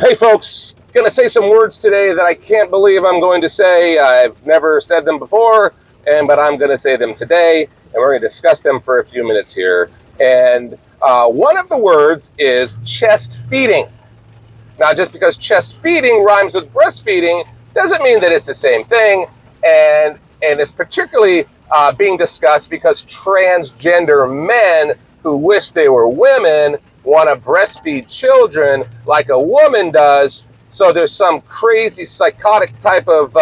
Hey folks, gonna say some words today that I can't believe I'm going to say. I've never said them before, but I'm gonna say them today, and we're gonna discuss them for a few minutes here. And one of the words is chest feeding. Now, just because chest feeding rhymes with breastfeeding doesn't mean that it's the same thing, and it's particularly being discussed because transgender men who wish they were women want to breastfeed children like a woman does. So there's some crazy psychotic type of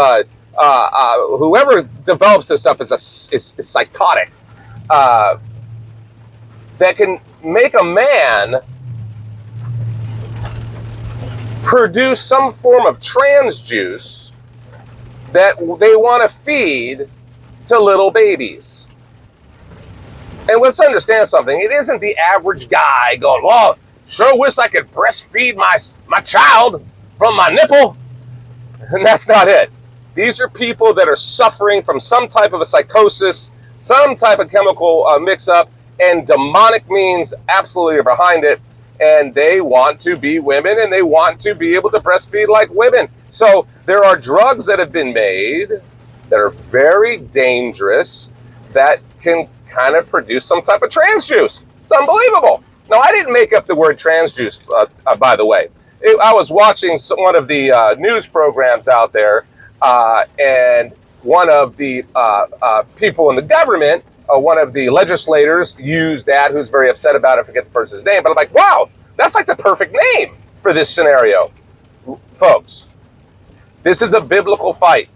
whoever develops this stuff is psychotic that can make a man produce some form of trans juice that they want to feed to little babies. And let's understand something. It isn't the average guy going, well, sure wish I could breastfeed my child from my nipple. And that's not it. These are people that are suffering from some type of a psychosis, some type of chemical mix-up, and demonic means absolutely are behind it. And they want to be women, and they want to be able to breastfeed like women. So there are drugs that have been made that are very dangerous that can kind of produce some type of trans juice. It's unbelievable. Now, I didn't make up the word trans juice, by the way. I was watching one of the news programs out there, and one of the people in the government, one of the legislators used that, who's very upset about it, I forget the person's name, but I'm like, wow, that's like the perfect name for this scenario. Folks, this is a biblical fight.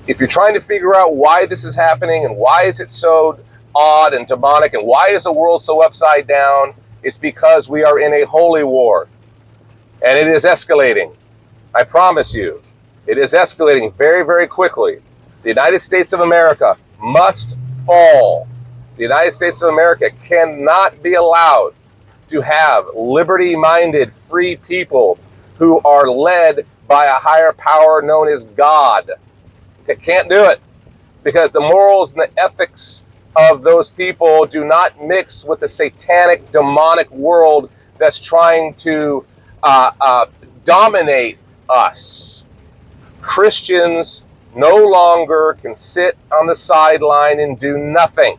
If you're trying to figure out why this is happening and why is it so odd and demonic and why is the world so upside down, it's because we are in a holy war. And it is escalating. I promise you, it is escalating very, very quickly. The United States of America must fall. The United States of America cannot be allowed to have liberty-minded, free people who are led by a higher power known as God. It can't do it because the morals and the ethics of those people do not mix with the satanic, demonic world that's trying to dominate us. Christians no longer can sit on the sideline and do nothing.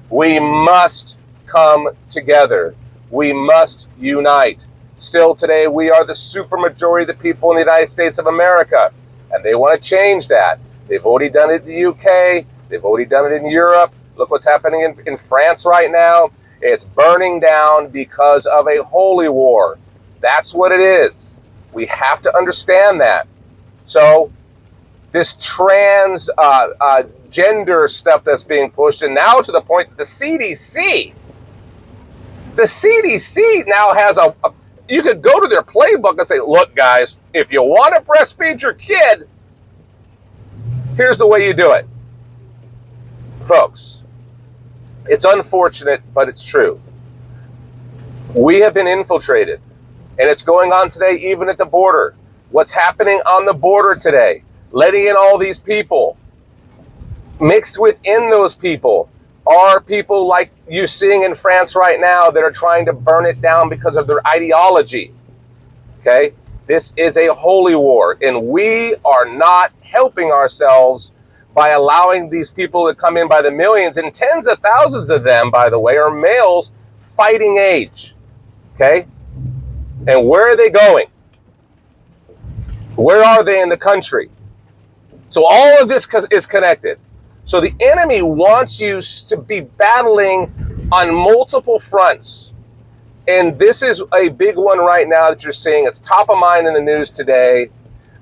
We must come together. We must unite. Still today, we are the supermajority of the people in the United States of America. And they want to change that. They've already done it in the UK. They've already done it in Europe. Look what's happening in France right now. It's burning down because of a holy war. That's what it is. We have to understand that. So this trans gender stuff that's being pushed, and now to the point that the CDC now has you could go to their playbook and say, look, guys, if you want to breastfeed your kid, here's the way you do it. Folks, it's unfortunate, but it's true. We have been infiltrated, and it's going on today even at the border. What's happening on the border today? Letting in all these people. Mixed within those people are people like you're seeing in France right now that are trying to burn it down because of their ideology. Okay? This is a holy war, and we are not helping ourselves by allowing these people to come in by the millions, and tens of thousands of them, by the way, are males fighting age. Okay? And where are they going? Where are they in the country? So all of this is connected. So the enemy wants you to be battling on multiple fronts. And this is a big one right now that you're seeing. It's top of mind in the news today,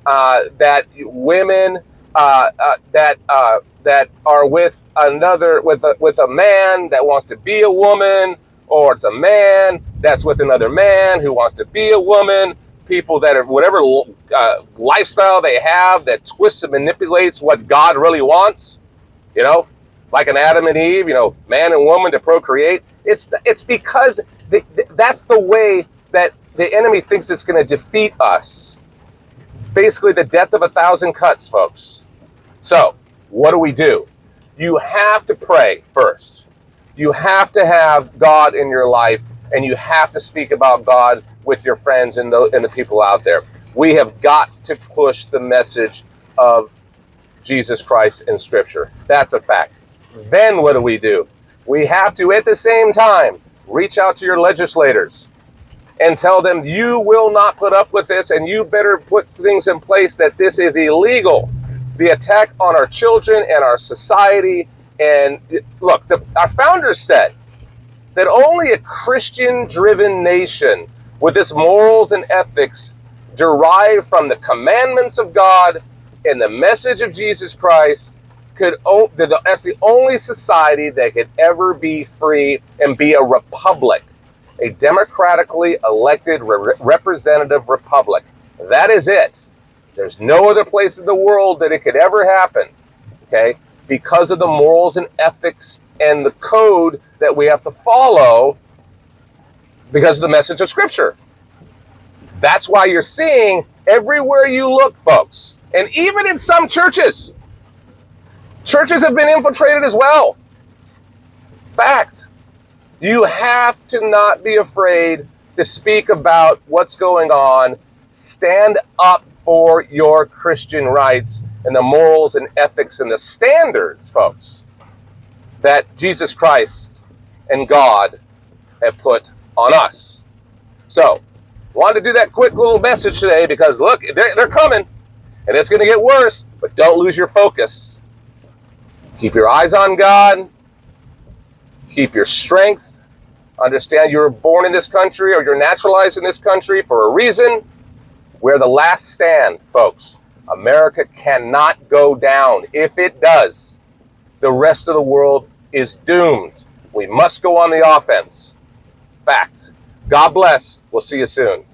that women that are with a man that wants to be a woman, or it's a man that's with another man who wants to be a woman. People that are whatever lifestyle they have that twists and manipulates what God really wants. You know, like an Adam and Eve, man and woman to procreate. It's because that's the way that the enemy thinks it's going to defeat us. Basically, the death of 1,000 cuts, folks. So, what do? You have to pray first. You have to have God in your life and you have to speak about God with your friends and the people out there. We have got to push the message of Jesus Christ in Scripture. That's a fact. Then what do? We have to, at the same time, reach out to your legislators and tell them you will not put up with this, and you better put things in place that this is illegal. The attack on our children and our society. And look, our founders said that only a Christian-driven nation with its morals and ethics derived from the commandments of God and the message of Jesus Christ that's the only society that could ever be free and be a republic, a democratically elected representative republic. That is it. There's no other place in the world that it could ever happen, okay? Because of the morals and ethics and the code that we have to follow because of the message of Scripture. That's why you're seeing everywhere you look, folks, and even in some churches, churches have been infiltrated as well. Fact. You have to not be afraid to speak about what's going on. Stand up for your Christian rights and the morals and ethics and the standards, folks, that Jesus Christ and God have put on us. So, wanted to do that quick little message today because, look, they're coming, and it's going to get worse, but don't lose your focus. Keep your eyes on God. Keep your strength. Understand you were born in this country or you're naturalized in this country for a reason. We're the last stand, folks. America cannot go down. If it does, the rest of the world is doomed. We must go on the offense. Fact. God bless. We'll see you soon.